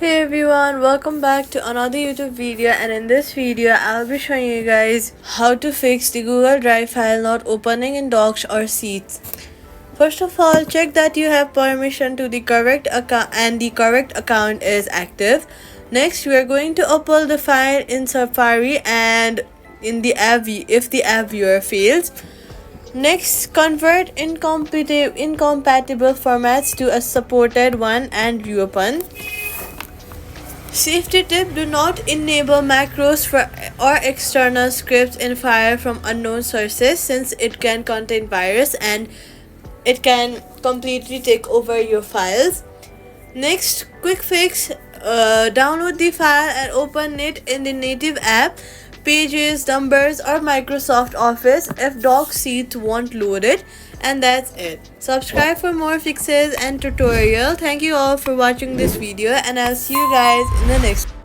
Hey everyone, welcome back to another YouTube video, and in this video I'll be showing you guys how to fix the Google Drive file not opening in Docs or Sheets. First of all, check that you have permission to the correct account and the correct account is active. Next, we are going to upload the file in Safari and in the app if the app viewer fails. Next, convert incompatible formats to a supported one and reopen. Safety tip: do not enable macros for or external scripts in Fire from unknown sources, since it can contain virus and it can completely take over your files. Next, quick fix: download the file and open it in the native app, Pages, Numbers, or Microsoft Office if Docs Sheets won't load it. And that's it. Subscribe for more fixes and tutorial. Thank you all for watching this video, and I'll see you guys in the next